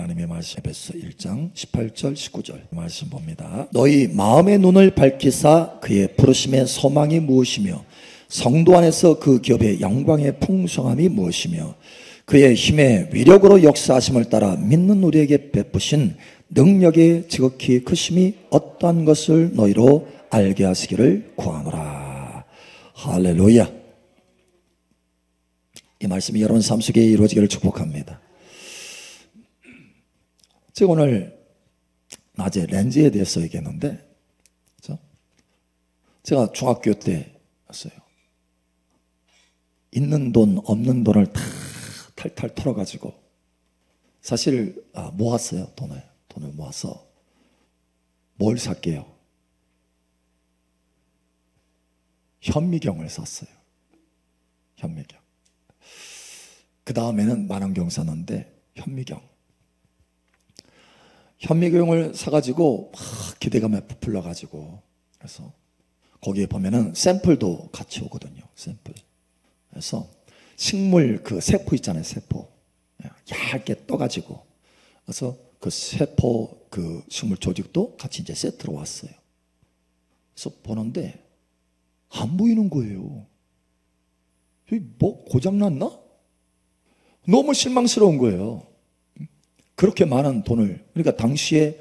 하나님의 말씀 에베소 1장 18절 19절 말씀 봅니다. 너희 마음의 눈을 밝히사 그의 부르심의 소망이 무엇이며 성도 안에서 그 기업의 영광의 풍성함이 무엇이며 그의 힘의 위력으로 역사하심을 따라 믿는 우리에게 베푸신 능력의 지극히 크심이 어떠한 것을 너희로 알게 하시기를 구하노라. 할렐루야. 이 말씀이 여러분 삶 속에 이루어지기를 축복합니다. 제가 오늘 낮에 렌즈에 대해서 얘기했는데, 제가 중학교 때였어요. 있는 돈 없는 돈을 다 탈탈 털어가지고 사실 모았어요. 돈을 모아서 뭘 샀게요? 현미경을 샀어요. 현미경. 그 다음에는 만원경 샀는데 현미경을 사가지고 막 기대감에 부풀려가지고, 그래서 거기에 보면은 샘플도 같이 오거든요. 샘플. 그래서 식물 그 세포 있잖아요. 세포 얇게 떠가지고, 그래서 그 세포 그 식물 조직도 같이 이제 세트로 왔어요. 그래서 보는데 안 보이는 거예요. 뭐 고장났나? 너무 실망스러운 거예요. 그렇게 많은 돈을, 그러니까 당시에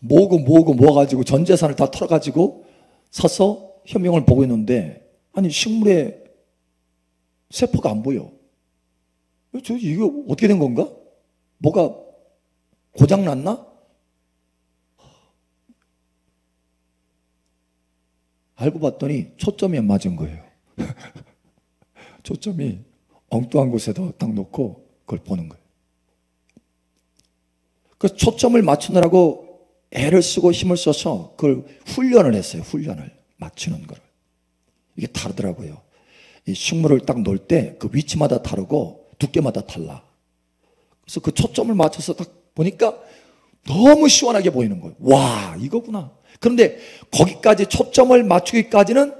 모아가지고 전 재산을 다 털어가지고 사서 현미경을 보고 있는데, 아니 식물에 세포가 안 보여. 이게 어떻게 된 건가? 뭐가 고장났나? 알고 봤더니 초점이 안 맞은 거예요. 초점이 엉뚱한 곳에다 딱 놓고 그걸 보는 거예요. 그 초점을 맞추느라고 애를 쓰고 힘을 써서 그걸 훈련을 했어요. 훈련을 맞추는 걸. 이게 다르더라고요. 이 식물을 딱 놓을 때 그 위치마다 다르고 두께마다 달라. 그래서 그 초점을 맞춰서 딱 보니까 너무 시원하게 보이는 거예요. 와, 이거구나. 그런데 거기까지 초점을 맞추기까지는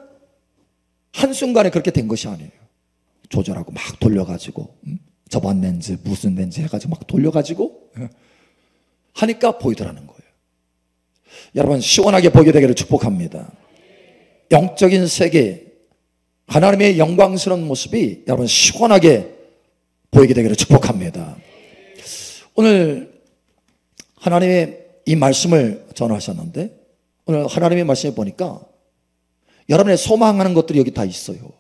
한순간에 그렇게 된 것이 아니에요. 조절하고 막 돌려가지고, 저반 렌즈 무슨 렌즈 해가지고 막 돌려가지고 하니까 보이더라는 거예요. 여러분, 시원하게 보게 되기를 축복합니다. 영적인 세계, 하나님의 영광스러운 모습이 여러분 시원하게 보이게 되기를 축복합니다. 오늘 하나님의 이 말씀을 전하셨는데, 오늘 하나님의 말씀을 보니까 여러분의 소망하는 것들이 여기 다 있어요.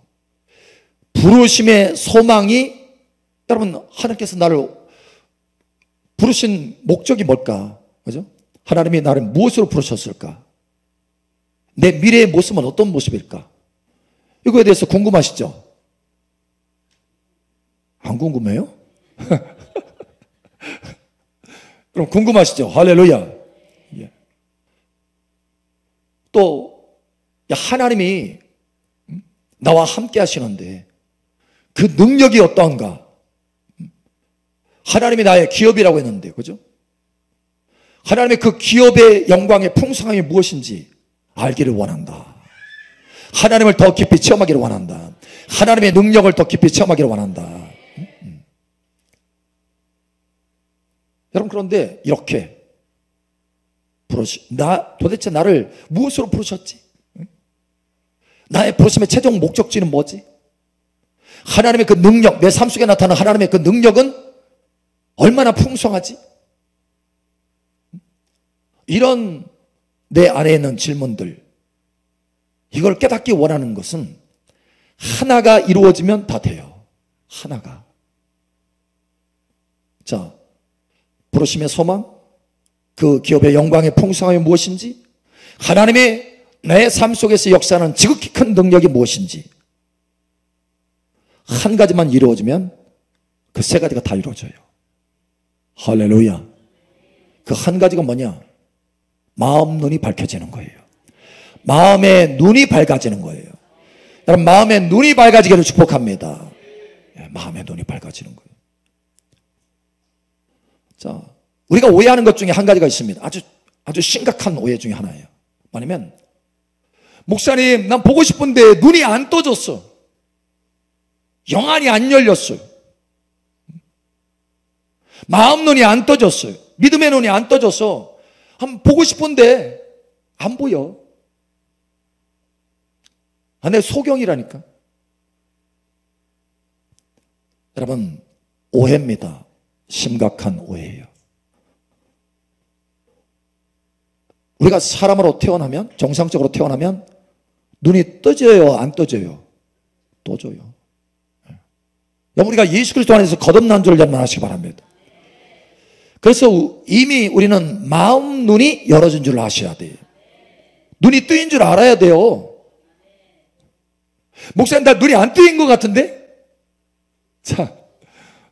부르심의 소망이, 여러분 하나님께서 나를 부르신 목적이 뭘까? 그죠? 하나님이 나를 무엇으로 부르셨을까? 내 미래의 모습은 어떤 모습일까? 이거에 대해서 궁금하시죠? 안 궁금해요? 그럼 궁금하시죠? 할렐루야. 예. 또 하나님이 나와 함께 하시는데 그 능력이 어떠한가? 하나님이 나의 기업이라고 했는데, 그죠? 하나님의 그 기업의 영광의 풍성함이 무엇인지 알기를 원한다. 하나님을 더 깊이 체험하기를 원한다. 하나님의 능력을 더 깊이 체험하기를 원한다. 여러분, 그런데 이렇게 도대체 나를 무엇으로 부르셨지? 나의 부르심의 최종 목적지는 뭐지? 하나님의 그 능력, 내 삶 속에 나타나는 하나님의 그 능력은 얼마나 풍성하지? 이런 내 안에 있는 질문들, 이걸 깨닫기 원하는 것은 하나가 이루어지면 다 돼요. 하나가. 자, 부르심의 소망, 그 기업의 영광의 풍성함이 무엇인지, 하나님의 내 삶 속에서 역사하는 지극히 큰 능력이 무엇인지, 한 가지만 이루어지면 그 세 가지가 다 이루어져요. 할렐루야. 그 한 가지가 뭐냐? 마음 눈이 밝혀지는 거예요. 마음의 눈이 밝아지는 거예요. 여러분, 마음의 눈이 밝아지기를 축복합니다. 마음의 눈이 밝아지는 거예요. 자, 우리가 오해하는 것 중에 한 가지가 있습니다. 아주 심각한 오해 중에 하나예요. 뭐냐면, 목사님, 난 보고 싶은데 눈이 안 떠졌어. 영안이 안 열렸어요. 마음 눈이 안 떠졌어요. 믿음의 눈이 안 떠져서 한번 보고 싶은데 안 보여. 내 소경이라니까. 여러분, 오해입니다. 심각한 오해예요. 우리가 사람으로 태어나면, 정상적으로 태어나면 눈이 떠져요, 안 떠져요? 떠져요. 우리가 예수 그리스도 안에서 거듭난 줄 여러분 아시기 바랍니다. 그래서 이미 우리는 마음 눈이 열어진 줄 아셔야 돼요. 눈이 뜨인 줄 알아야 돼요. 목사님, 나 눈이 안 뜨인 것 같은데? 자,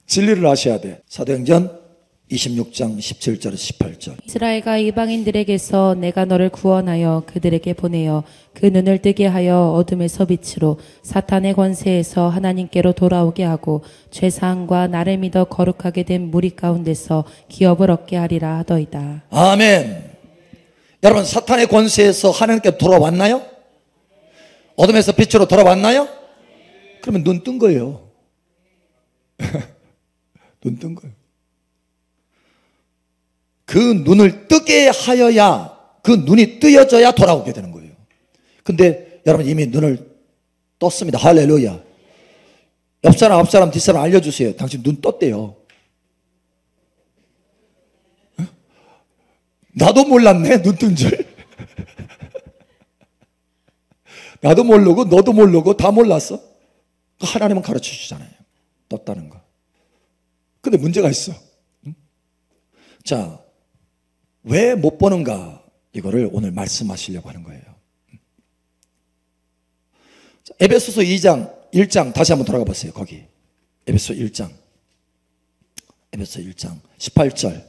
진리를 아셔야 돼. 사도행전 26장 17절에서 18절. 이스라엘과 이방인들에게서 내가 너를 구원하여 그들에게 보내어 그 눈을 뜨게 하여 어둠에서 빛으로 사탄의 권세에서 하나님께로 돌아오게 하고 죄사함과 나를 믿어 거룩하게 된 무리 가운데서 기업을 얻게 하리라 하더이다. 아멘. 여러분, 사탄의 권세에서 하나님께 돌아왔나요? 어둠에서 빛으로 돌아왔나요? 그러면 눈 뜬 거예요. 눈 뜬 거예요. 그 눈을 뜨게 하여야, 그 눈이 뜨여져야 돌아오게 되는 거예요. 근데 여러분 이미 눈을 떴습니다. 할렐루야. 옆사람, 앞사람, 뒷사람 알려주세요. 당신 눈 떴대요. 나도 몰랐네, 눈 뜬 줄. 나도 모르고 너도 모르고 다 몰랐어. 하나님은 가르쳐 주잖아요. 떴다는 거. 근데 문제가 있어. 자, 왜 못 보는가? 이거를 오늘 말씀하시려고 하는 거예요. 자, 에베소서 2장 1장 다시 한번 돌아가 보세요. 거기 에베소 1장 18절.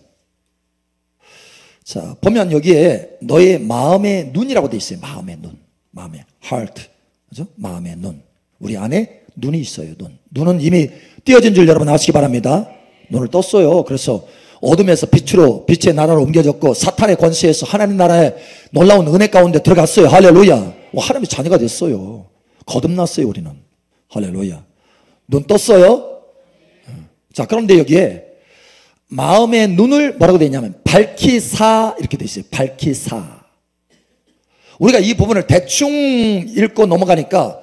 자, 보면 여기에 너의 마음의 눈이라고 돼 있어요. 마음의 눈, 마음의 heart, 그죠? 마음의 눈. 우리 안에 눈이 있어요. 눈은 이미 띄어진 줄 여러분 아시기 바랍니다. 눈을 떴어요. 그래서 어둠에서 빛으로, 빛의 나라로 옮겨졌고 사탄의 권세에서 하나님 나라의 놀라운 은혜 가운데 들어갔어요. 할렐루야. 하나님의 자녀가 됐어요. 거듭났어요. 우리는. 할렐루야. 눈 떴어요. 자, 그런데 여기에 마음의 눈을 뭐라고 되어 있냐면 밝히사 이렇게 되어 있어요. 밝히사. 우리가 이 부분을 대충 읽고 넘어가니까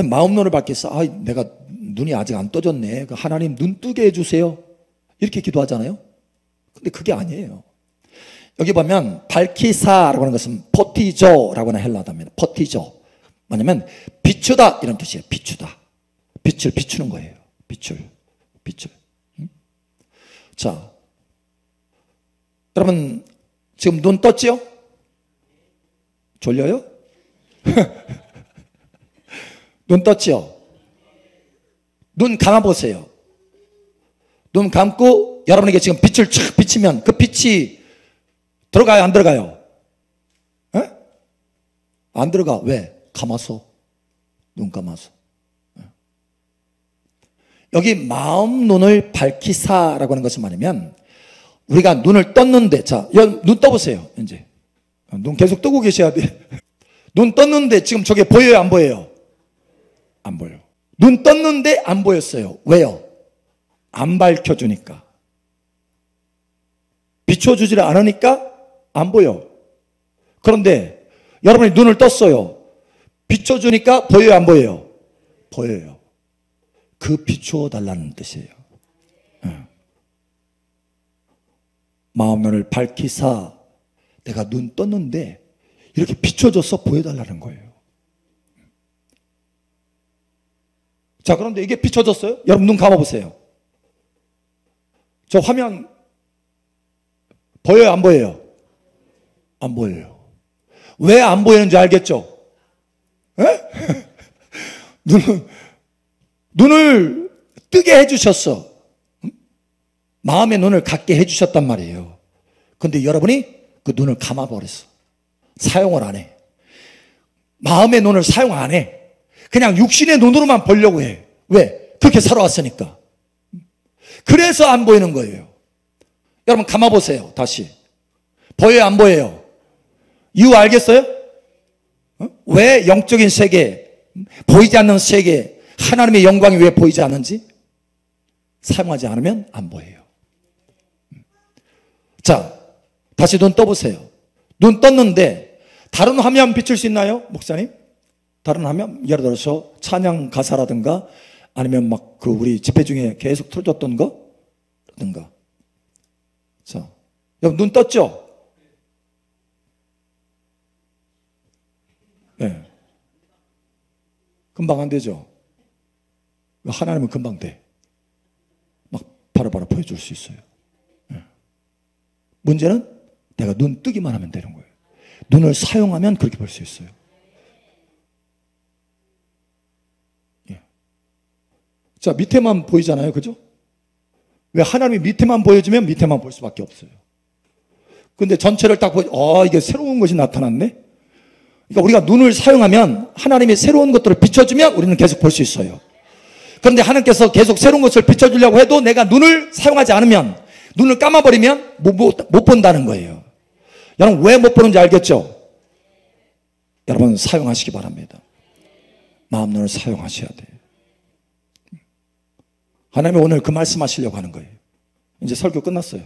마음 눈을 밝히사. 내가 눈이 아직 안 떠졌네. 하나님 눈 뜨게 해주세요. 이렇게 기도하잖아요. 근데 그게 아니에요. 여기 보면 밝히사라고 하는 것은 포티조라고 하는 헬라어입니다. 포티조. 뭐냐면 비추다 이런 뜻이에요. 비추다. 빛을 비추는 거예요. 빛을. 자, 여러분 지금 눈 떴지요? 졸려요? 눈 떴지요? 눈 감아보세요. 눈 감고 여러분에게 지금 빛을 촥 비치면 그 빛이 들어가요? 안 들어가요? 에? 안 들어가. 왜? 감아서. 눈 감아서. 여기 마음 눈을 밝히사라고 하는 것은 뭐냐면 우리가 눈을 떴는데, 자, 눈 떠보세요. 이제 눈 계속 뜨고 계셔야 돼. 눈 떴는데 지금 저게 보여요? 안 보여요? 안 보여요. 눈 떴는데 안 보였어요. 왜요? 안 밝혀주니까. 비춰주지를 않으니까 안 보여. 그런데 여러분이 눈을 떴어요. 비춰주니까 보여요? 안 보여요? 보여요. 그 비추어달라는 뜻이에요. 마음 눈을 밝히사. 내가 눈 떴는데 이렇게 비춰줘서 보여달라는 거예요. 자, 그런데 이게 비춰졌어요? 여러분 눈 감아보세요. 저 화면 보여요? 안 보여요? 안 보여요. 왜 안 보이는지 알겠죠? 눈을 뜨게 해주셨어. 마음의 눈을 갖게 해주셨단 말이에요. 근데 여러분이 그 눈을 감아버렸어. 사용을 안 해. 마음의 눈을 사용 안 해. 그냥 육신의 눈으로만 보려고 해. 왜? 그렇게 살아왔으니까. 그래서 안 보이는 거예요. 여러분 감아보세요. 다시. 보여요? 안 보여요? 이유 알겠어요? 왜 영적인 세계, 보이지 않는 세계, 하나님의 영광이 왜 보이지 않는지? 사용하지 않으면 안 보여요. 자, 다시 눈 떠보세요. 눈 떴는데 다른 화면 비출 수 있나요? 목사님? 다른 화면? 예를 들어서 찬양 가사라든가 아니면 막 그 우리 집회 중에 계속 틀어줬던 거? 라든가. 자, 여러분 눈 떴죠? 네. 금방 안 되죠? 하나님은 금방 돼. 막 바로바로 보여줄 수 있어요. 네. 문제는 내가 눈 뜨기만 하면 되는 거예요. 눈을 사용하면 그렇게 볼 수 있어요. 예. 자, 밑에만 보이잖아요. 그죠? 왜 하나님이 밑에만 보여주면 밑에만 볼 수밖에 없어요. 근데 전체를 딱 이게 새로운 것이 나타났네? 그러니까 우리가 눈을 사용하면 하나님이 새로운 것들을 비춰주면 우리는 계속 볼 수 있어요. 그런데 하나님께서 계속 새로운 것을 비춰주려고 해도 내가 눈을 사용하지 않으면, 눈을 감아버리면 못 본다는 거예요. 여러분 왜 못 보는지 알겠죠? 여러분 사용하시기 바랍니다. 마음 눈을 사용하셔야 돼요. 하나님이 오늘 그 말씀 하시려고 하는 거예요. 이제 설교 끝났어요.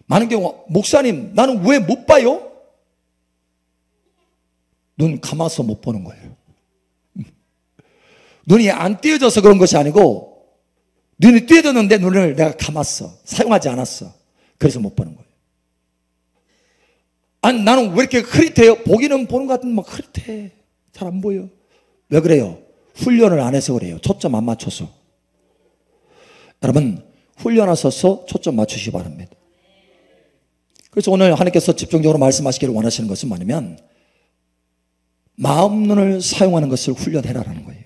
많은 경우 목사님 나는 왜 못 봐요? 눈 감아서 못 보는 거예요. 눈이 안 띄어져서 그런 것이 아니고 눈이 띄어졌는데 눈을 내가 감았어. 사용하지 않았어. 그래서 못 보는 거예요. 아니 나는 왜 이렇게 흐릿해요? 보기는 보는 것 같은데 막 흐릿해. 잘 안 보여. 왜 그래요? 훈련을 안 해서 그래요. 초점 안 맞춰서. 여러분 훈련하셔서 초점 맞추시기 바랍니다. 그래서 오늘 하나님께서 집중적으로 말씀하시기를 원하시는 것은 뭐냐면 마음 눈을 사용하는 것을 훈련해라라는 거예요.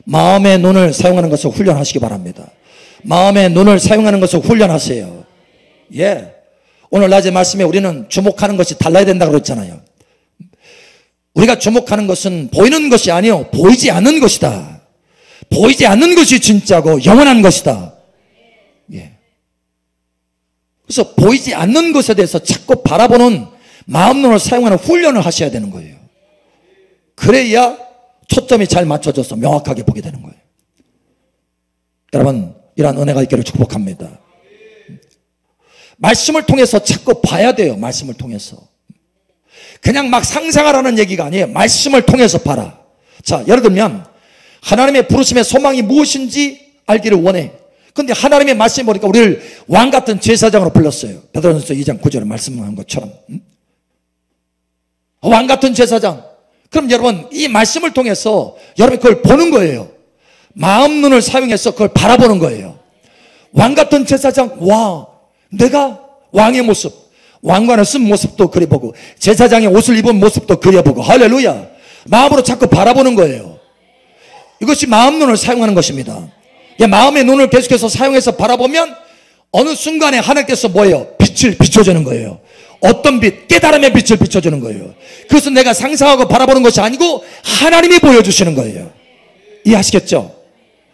마음의 눈을 사용하는 것을 훈련하시기 바랍니다. 마음의 눈을 사용하는 것을 훈련하세요. 예. 오늘 낮에 말씀에 우리는 주목하는 것이 달라야 된다고 그랬잖아요. 우리가 주목하는 것은 보이는 것이 아니요 보이지 않는 것이다. 보이지 않는 것이 진짜고 영원한 것이다. 예. 그래서 보이지 않는 것에 대해서 자꾸 바라보는 마음 눈을 사용하는 훈련을 하셔야 되는 거예요. 그래야 초점이 잘 맞춰져서 명확하게 보게 되는 거예요. 여러분 이러한 은혜가 있기를 축복합니다. 말씀을 통해서 자꾸 봐야 돼요. 말씀을 통해서. 그냥 막 상상하라는 얘기가 아니에요. 말씀을 통해서 봐라. 자, 예를 들면 하나님의 부르심의 소망이 무엇인지 알기를 원해. 근데 하나님의 말씀이 보니까 우리를 왕같은 제사장으로 불렀어요. 베드로전서 2장 9절에 말씀한 것처럼. 왕같은 제사장. 그럼 여러분 이 말씀을 통해서 여러분이 그걸 보는 거예요. 마음 눈을 사용해서 그걸 바라보는 거예요. 왕같은 제사장, 와, 내가 왕의 모습, 왕관을 쓴 모습도 그려보고 제사장의 옷을 입은 모습도 그려보고 할렐루야. 마음으로 자꾸 바라보는 거예요. 이것이 마음 눈을 사용하는 것입니다. 마음의 눈을 계속해서 사용해서 바라보면 어느 순간에 하나님께서 뭐예요? 빛을 비춰주는 거예요. 어떤 빛? 깨달음의 빛을 비춰주는 거예요. 그것은 내가 상상하고 바라보는 것이 아니고 하나님이 보여주시는 거예요. 이해하시겠죠?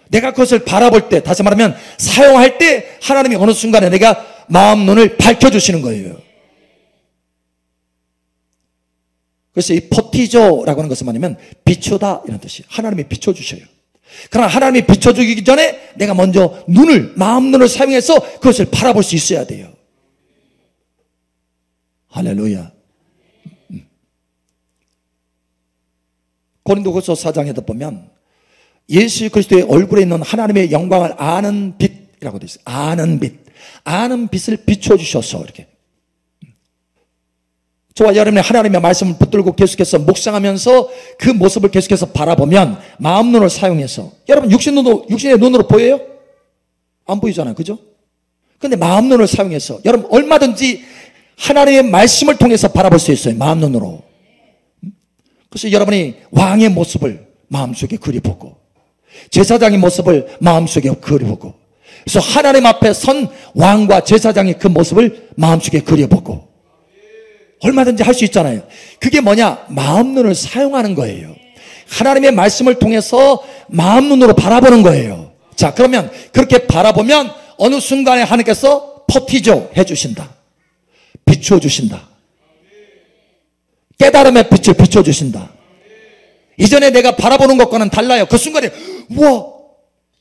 내가 그것을 바라볼 때, 다시 말하면 사용할 때 하나님이 어느 순간에 내가 마음 눈을 밝혀주시는 거예요. 그래서 이 포티조라고 하는 것은 뭐냐면 비추다 이런 뜻이에요. 하나님이 비춰주셔요. 그러나 하나님이 비춰주기 전에 내가 먼저 눈을, 마음 눈을 사용해서 그것을 바라볼 수 있어야 돼요. 할렐루야. 고린도후서 4장에도 보면 예수 그리스도의 얼굴에 있는 하나님의 영광을 아는 빛이라고 되어 있어요. 아는 빛. 아는 빛을 비춰주셔서 이렇게. 저와 여러분이 하나님의 말씀을 붙들고 계속해서 묵상하면서 그 모습을 계속해서 바라보면 마음 눈을 사용해서, 여러분 육신의 눈으로 보여요? 안 보이잖아요. 그죠? 근데 마음 눈을 사용해서 여러분 얼마든지 하나님의 말씀을 통해서 바라볼 수 있어요. 마음 눈으로. 그래서 여러분이 왕의 모습을 마음속에 그려보고 제사장의 모습을 마음속에 그려보고, 그래서 하나님 앞에 선 왕과 제사장의 그 모습을 마음속에 그려보고 얼마든지 할 수 있잖아요. 그게 뭐냐? 마음 눈을 사용하는 거예요. 하나님의 말씀을 통해서 마음 눈으로 바라보는 거예요. 자, 그러면 그렇게 바라보면 어느 순간에 하나님께서 포티조 해주신다. 비춰주신다. 깨달음의 빛을 비춰주신다. 이전에 내가 바라보는 것과는 달라요. 그 순간에 우와,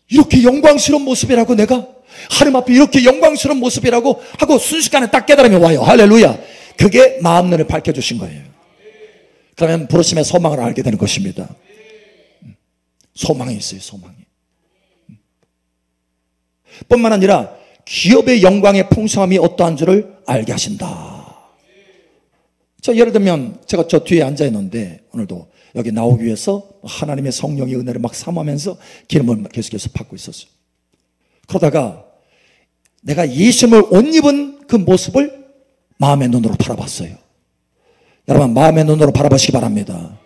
이렇게 영광스러운 모습이라고, 내가 하나님 앞에 이렇게 영광스러운 모습이라고 하고 순식간에 딱 깨달음이 와요. 할렐루야. 그게 마음눈을 밝혀주신 거예요. 그러면 부르심의 소망을 알게 되는 것입니다. 소망이 있어요. 소망이. 뿐만 아니라 기업의 영광의 풍성함이 어떠한 줄을 알게 하신다. 예를 들면 제가 저 뒤에 앉아 있는데 오늘도 여기 나오기 위해서 하나님의 성령의 은혜를 막 사모하면서 기름을 계속해서 받고 있었어요. 그러다가 내가 예수님을 옷 입은 그 모습을 마음의 눈으로 바라봤어요. 여러분, 마음의 눈으로 바라보시기 바랍니다.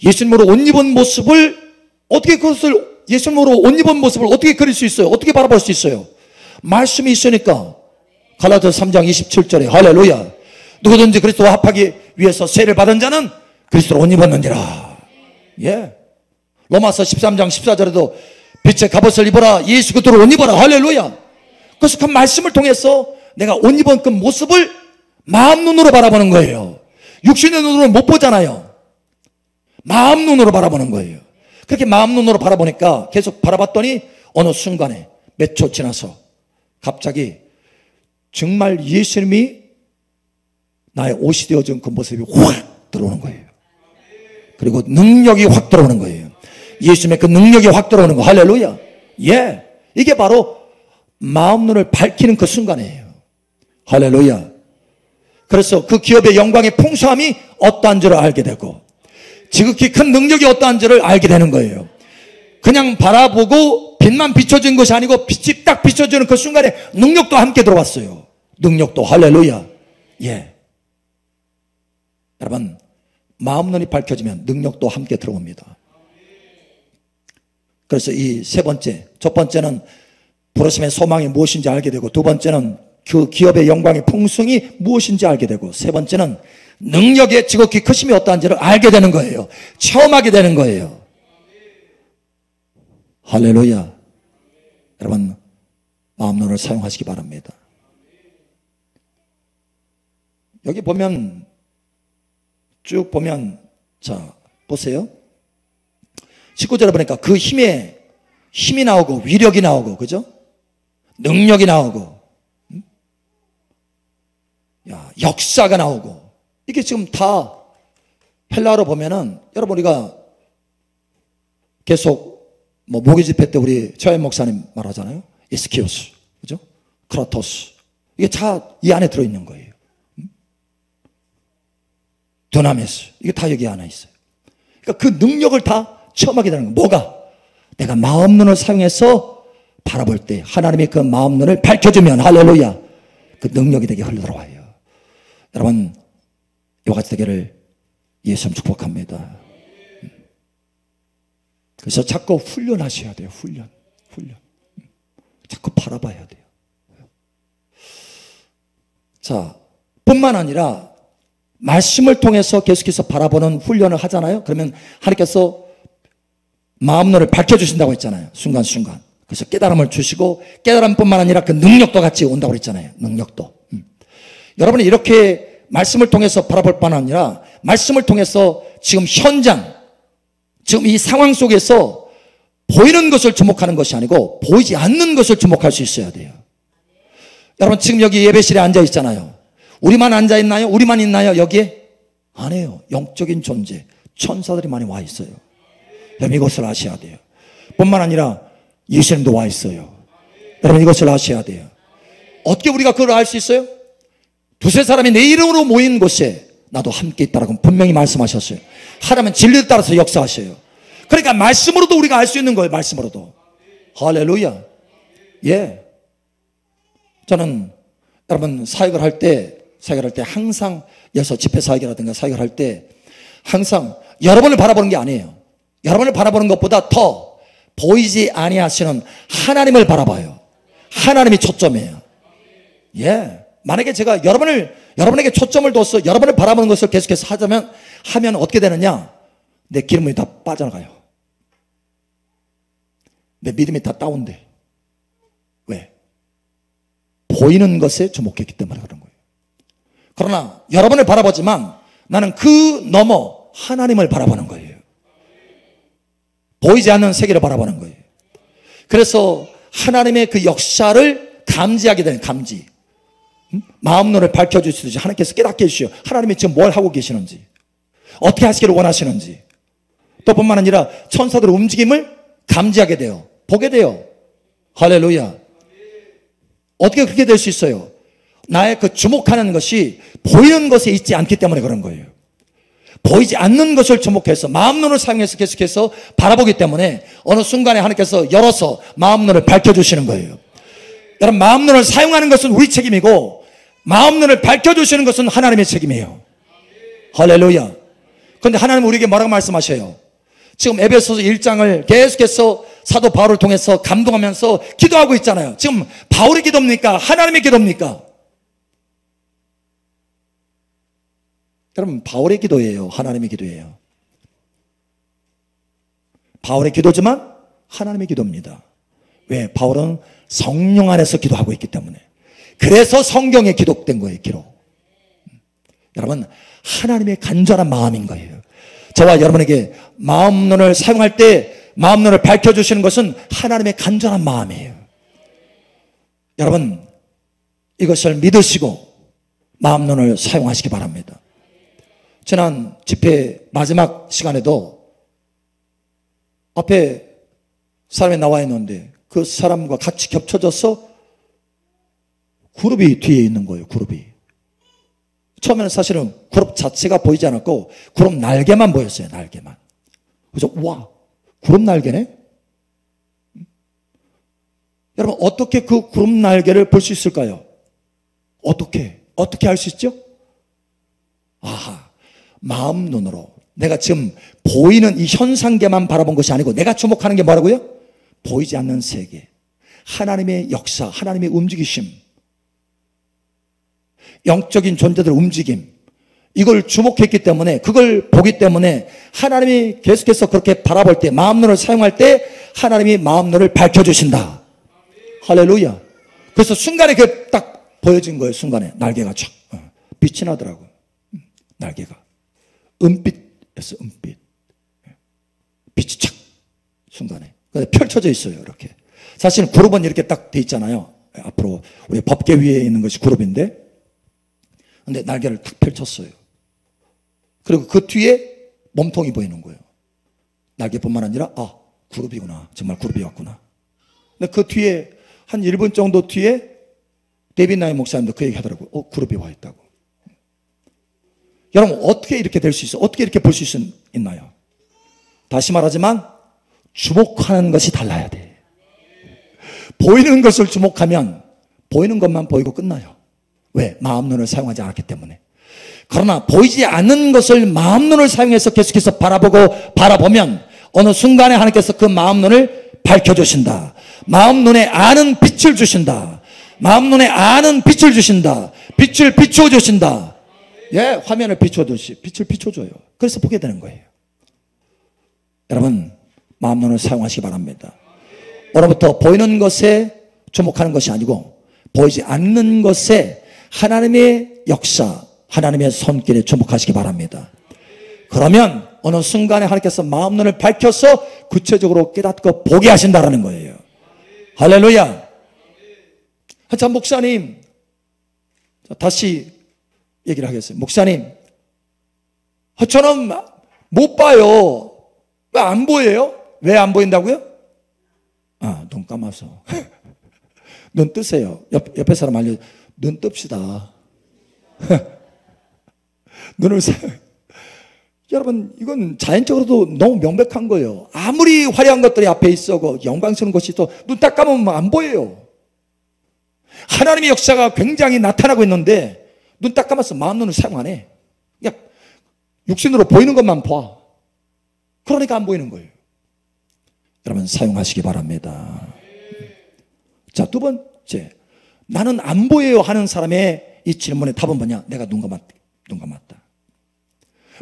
예수님으로 옷 입은 모습을 어떻게, 그것을 예수님으로 옷 입은 모습을 어떻게 그릴 수 있어요? 어떻게 바라볼 수 있어요? 말씀이 있으니까. 갈라디아서 3장 27절에 할렐루야. 누구든지 그리스도와 합하기 위해서 세례를 받은 자는 그리스도로 옷 입었느니라. 예. 로마서 13장 14절에도 빛의 갑옷을 입어라, 예수 그리스도로 옷 입어라. 할렐루야. 그래서 그 말씀을 통해서 내가 옷 입은 그 모습을 마음 눈으로 바라보는 거예요. 육신의 눈으로 못 보잖아요. 마음 눈으로 바라보는 거예요. 그렇게 마음 눈으로 바라보니까 계속 바라봤더니 어느 순간에 몇 초 지나서 갑자기 정말 예수님이 나의 옷이 되어준 그 모습이 확 들어오는 거예요. 그리고 능력이 확 들어오는 거예요. 예수님의 그 능력이 확 들어오는 거. 할렐루야. 예. 이게 바로 마음 눈을 밝히는 그 순간이에요. 할렐루야. 그래서 그 기업의 영광의 풍성함이 어떠한 줄을 알게 되고 지극히 큰 능력이 어떠한 줄을 알게 되는 거예요. 그냥 바라보고 빛만 비춰진 것이 아니고 빛이 딱 비춰지는 그 순간에 능력도 함께 들어왔어요. 능력도. 할렐루야. 예. 여러분, 마음 눈이 밝혀지면 능력도 함께 들어옵니다. 그래서 이 세 번째, 첫 번째는 부르심의 소망이 무엇인지 알게 되고, 두 번째는 그 기업의 영광의 풍성이 무엇인지 알게 되고, 세 번째는 능력의 지극히 크심이 어떠한지를 알게 되는 거예요. 체험하게 되는 거예요. 할렐루야. 여러분, 마음 눈을 사용하시기 바랍니다. 여기 보면 쭉 보면, 자 보세요. 19절에 보니까 그 힘이 나오고 위력이 나오고, 그죠? 능력이 나오고, 역사가 나오고, 이게 지금 다 헬라어로 보면은, 여러분 우리가 계속 모기 집회 때 우리 최현 목사님 말하잖아요. 이스키오스, 그죠? 크라토스, 이게 다 이 안에 들어있는 거예요. 두나미스, 이게 다 여기 안에 있어요. 그러니까 그 능력을 다 체험하게 되는 거예요. 뭐가? 내가 마음 눈을 사용해서 바라볼 때 하나님이 그 마음 눈을 밝혀주면, 할렐루야, 그 능력이 되게 흘러들어와요. 여러분, 이와 같이 되기를 예수님 축복합니다. 그래서 자꾸 훈련하셔야 돼요. 훈련. 자꾸 바라봐야 돼요. 자, 뿐만 아니라 말씀을 통해서 계속해서 바라보는 훈련을 하잖아요. 그러면 하나님께서 마음눈을 밝혀주신다고 했잖아요. 순간순간. 그래서 깨달음을 주시고, 깨달음뿐만 아니라 그 능력도 같이 온다고 했잖아요. 능력도. 여러분이 이렇게 말씀을 통해서 바라볼 뿐만 아니라 말씀을 통해서 지금 현장, 지금 이 상황 속에서 보이는 것을 주목하는 것이 아니고 보이지 않는 것을 주목할 수 있어야 돼요. 여러분, 지금 여기 예배실에 앉아 있잖아요. 우리만 앉아 있나요? 우리만 있나요? 여기에? 아니에요. 영적인 존재, 천사들이 많이 와 있어요. 여러분, 이것을 아셔야 돼요. 뿐만 아니라 예수님도 와 있어요. 여러분, 이것을 아셔야 돼요. 어떻게 우리가 그걸 알 수 있어요? 두세 사람이 내 이름으로 모인 곳에 나도 함께 있다라고 분명히 말씀하셨어요. 하나님은 진리에 따라서 역사하셔요. 그러니까 말씀으로도 우리가 알 수 있는 거예요. 말씀으로도. 할렐루야. 예. 저는 여러분 사역을 할 때 항상 여기서 집회 사역이라든가 사역을 할 때 항상 여러분을 바라보는 게 아니에요. 여러분을 바라보는 것보다 더 보이지 아니하시는 하나님을 바라봐요. 하나님이 초점이에요. 예. 만약에 제가 여러분에게 초점을 둬서 여러분을 바라보는 것을 계속해서 하면 어떻게 되느냐? 내 기름이 다 빠져나가요. 내 믿음이 다 다운돼. 왜? 보이는 것에 주목했기 때문에 그런 거예요. 그러나 여러분을 바라보지만 나는 그 너머 하나님을 바라보는 거예요. 보이지 않는 세계를 바라보는 거예요. 그래서 하나님의 그 역사를 감지하게 되는 감지. 마음 눈을 밝혀주시듯이 하나님께서 깨닫게 해주시오. 하나님이 지금 뭘 하고 계시는지, 어떻게 하시기를 원하시는지. 또 뿐만 아니라 천사들의 움직임을 감지하게 돼요. 보게 돼요. 할렐루야. 어떻게 그렇게 될 수 있어요? 나의 그 주목하는 것이 보이는 것에 있지 않기 때문에 그런 거예요. 보이지 않는 것을 주목해서 마음 눈을 사용해서 계속해서 바라보기 때문에 어느 순간에 하나님께서 열어서 마음 눈을 밝혀주시는 거예요. 여러분, 마음 눈을 사용하는 것은 우리 책임이고 마음 눈을 밝혀주시는 것은 하나님의 책임이에요. 할렐루야. 그런데 하나님은 우리에게 뭐라고 말씀하셔요? 지금 에베소서 1장을 계속해서 사도 바울을 통해서 감동하면서 기도하고 있잖아요. 지금 바울의 기도입니까? 하나님의 기도입니까? 여러분, 바울의 기도예요? 하나님의 기도예요? 바울의 기도지만 하나님의 기도입니다. 왜? 바울은 성령 안에서 기도하고 있기 때문에. 그래서 성경에 기록된 거예요. 기록. 여러분, 하나님의 간절한 마음인 거예요. 저와 여러분에게 마음 눈을 사용할 때 마음 눈을 밝혀주시는 것은 하나님의 간절한 마음이에요. 여러분, 이것을 믿으시고 마음 눈을 사용하시기 바랍니다. 지난 집회 마지막 시간에도 앞에 사람이 나와 있는데 그 사람과 같이 겹쳐져서 그룹이 뒤에 있는 거예요. 그룹이. 처음에는 사실은 그룹 자체가 보이지 않았고 그룹 날개만 보였어요. 날개만. 그래서 와, 그룹 날개네? 여러분, 어떻게 그 그룹 날개를 볼 수 있을까요? 어떻게 할 수 있죠? 아하, 마음 눈으로. 내가 지금 보이는 이 현상계만 바라본 것이 아니고 내가 주목하는 게 뭐라고요? 보이지 않는 세계, 하나님의 역사, 하나님의 움직이심, 영적인 존재들의 움직임, 이걸 주목했기 때문에, 그걸 보기 때문에 하나님이 계속해서 그렇게 바라볼 때, 마음 눈을 사용할 때 하나님이 마음 눈을 밝혀주신다. 할렐루야. 그래서 순간에 그 딱 보여진 거예요. 순간에 날개가 촥 빛이 나더라고요. 날개가 은빛이었어. 은빛. 빛이 착 순간에 펼쳐져 있어요. 이렇게. 사실은 그룹은 이렇게 딱 돼 있잖아요. 앞으로 우리 법계 위에 있는 것이 그룹인데, 근데 날개를 탁 펼쳤어요. 그리고 그 뒤에 몸통이 보이는 거예요. 날개뿐만 아니라 그룹이구나. 정말 그룹이었구나. 근데 그 뒤에 한 1분 정도 뒤에 데이빗 나인 목사님도 그 얘기 하더라고요. 그룹이 와 있다고. 여러분, 어떻게 이렇게 될 수 있어? 어떻게 이렇게 볼 수 있나요? 다시 말하지만 주목하는 것이 달라야 돼. 보이는 것을 주목하면 보이는 것만 보이고 끝나요. 왜? 마음 눈을 사용하지 않았기 때문에. 그러나 보이지 않는 것을 마음 눈을 사용해서 계속해서 바라보면 어느 순간에 하나님께서 그 마음 눈을 밝혀주신다. 마음 눈에 아는 빛을 주신다. 마음 눈에 아는 빛을 주신다. 빛을 비추어 주신다. 예, 화면을 비춰듯이 빛을 비춰줘요. 그래서 보게 되는 거예요. 여러분, 마음 눈을 사용하시기 바랍니다. 오늘부터 보이는 것에 주목하는 것이 아니고 보이지 않는 것에 하나님의 역사, 하나님의 손길에 주목하시기 바랍니다. 그러면 어느 순간에 하나님께서 마음 눈을 밝혀서 구체적으로 깨닫고 보게 하신다는 거예요. 할렐루야. 자, 목사님, 다시 얘기를 하겠어요. 목사님, 저는 못 봐요. 왜 안 보여요? 왜 안 보인다고요? 눈 감아서. 눈 뜨세요. 옆에 사람 눈 뜹시다. 눈을 여러분, 이건 자연적으로도 너무 명백한 거예요. 아무리 화려한 것들이 앞에 있어도 영광스러운 것이 있어 눈 딱 감으면 안 보여요. 하나님의 역사가 굉장히 나타나고 있는데 눈 딱 감아서 마음 눈을 사용 안 해. 그냥 육신으로 보이는 것만 봐. 그러니까 안 보이는 거예요. 여러분, 사용하시기 바랍니다. 자, 두 번째, 나는 안 보여요 하는 사람의 이 질문의 답은 뭐냐? 내가 눈 감았다.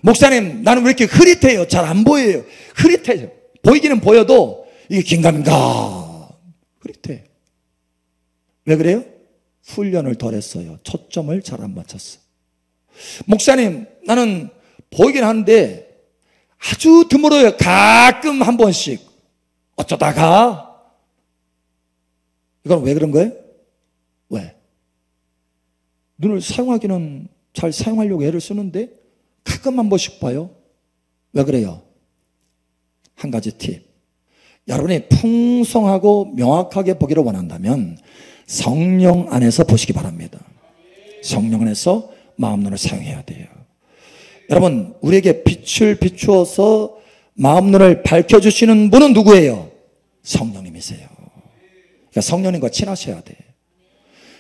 목사님, 나는 왜 이렇게 흐릿해요? 잘 안 보여요. 흐릿해요. 보이기는 보여도 이게 긴가민가 흐릿해. 왜 그래요? 훈련을 덜 했어요. 초점을 잘 안 맞췄어. 목사님, 나는 보이긴 하는데 아주 드물어요. 가끔 한 번씩. 어쩌다가. 이건 왜 그런 거예요? 왜? 눈을 사용하기는 잘 사용하려고 애를 쓰는데 가끔 한 번씩 봐요. 왜 그래요? 한 가지 팁. 여러분이 풍성하고 명확하게 보기를 원한다면 성령 안에서 보시기 바랍니다. 성령 안에서 마음 눈을 사용해야 돼요. 여러분, 우리에게 빛을 비추어서 마음 눈을 밝혀주시는 분은 누구예요? 성령님이세요. 그러니까 성령님과 친하셔야 돼.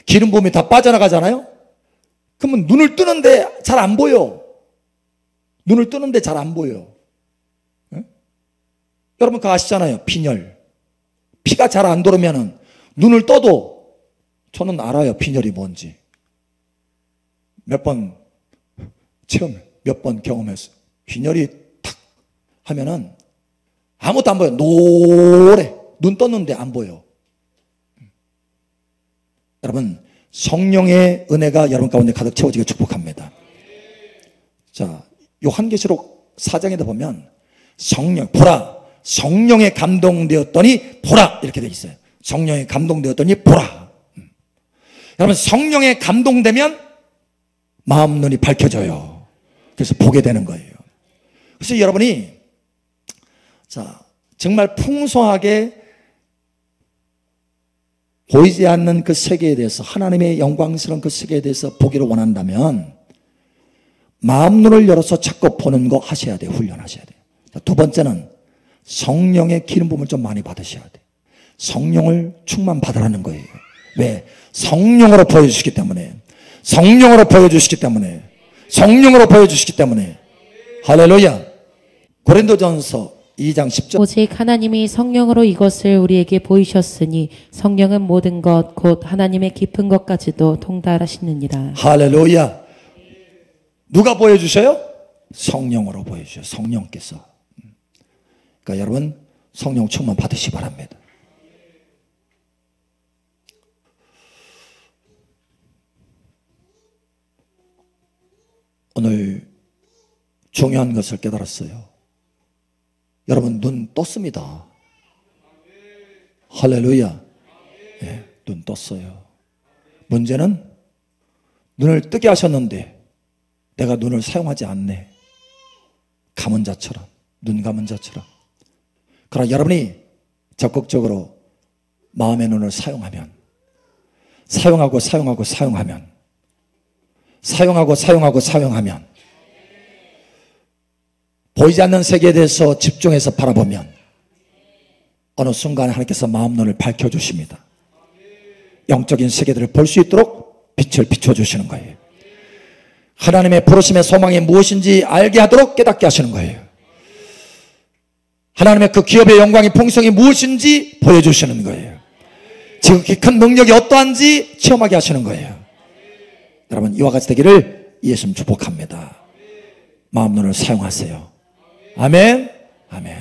기름 부음이 다 빠져나가잖아요. 그러면 눈을 뜨는데 잘 안 보여. 눈을 뜨는데 잘 안 보여. 네? 여러분 그거 아시잖아요. 빈혈. 피가 잘 안 돌으면 눈을 떠도 저는 알아요. 빈혈이 뭔지. 몇 번 경험했어요. 빈혈이 탁 하면은 아무것도 안 보여. 노래. 눈 떴는데 안 보여. 여러분, 성령의 은혜가 여러분 가운데 가득 채워지게 축복합니다. 자, 요한계시록 4장에도 보면 보라, 성령에 감동되었더니 보라 이렇게 돼 있어요. 성령에 감동되었더니 보라. 여러분, 성령에 감동되면 마음 눈이 밝혀져요. 그래서 보게 되는 거예요. 그래서 여러분이 정말 풍성하게 보이지 않는 그 세계에 대해서, 하나님의 영광스러운 그 세계에 대해서 보기를 원한다면 마음 눈을 열어서 자꾸 보는 거 하셔야 돼요. 훈련하셔야 돼요. 두 번째는 성령의 기름 부음을 좀 많이 받으셔야 돼요. 성령을 충만 받으라는 거예요. 왜? 성령으로 보여주시기 때문에. 성령으로 보여주시기 때문에. 성령으로 보여주시기 때문에. 할렐루야. 고린도전서 2장 10절. 오직 하나님이 성령으로 이것을 우리에게 보이셨으니 성령은 모든 것 곧 하나님의 깊은 것까지도 통달하시느니라. 할렐루야. 누가 보여주셔요? 성령으로 보여주셔요. 성령께서. 그러니까 여러분 성령 충만 받으시기 바랍니다. 오늘 중요한 것을 깨달았어요. 여러분 눈 떴습니다. 할렐루야. 네, 눈 떴어요. 문제는 눈을 뜨게 하셨는데 내가 눈을 사용하지 않네. 감은 자처럼, 눈 감은 자처럼. 그러나 여러분이 적극적으로 마음의 눈을 사용하면, 사용하고 보이지 않는 세계에 대해서 집중해서 바라보면 어느 순간 하나님께서 마음 눈을 밝혀주십니다. 영적인 세계들을 볼 수 있도록 빛을 비춰주시는 거예요. 하나님의 부르심의 소망이 무엇인지 알게 하도록 깨닫게 하시는 거예요. 하나님의 그 기업의 영광의 풍성이 무엇인지 보여주시는 거예요. 지극히 큰 능력이 어떠한지 체험하게 하시는 거예요. 여러분 이와 같이 되기를 예수님 축복합니다. 마음 눈을 사용하세요. 아멘. 아멘.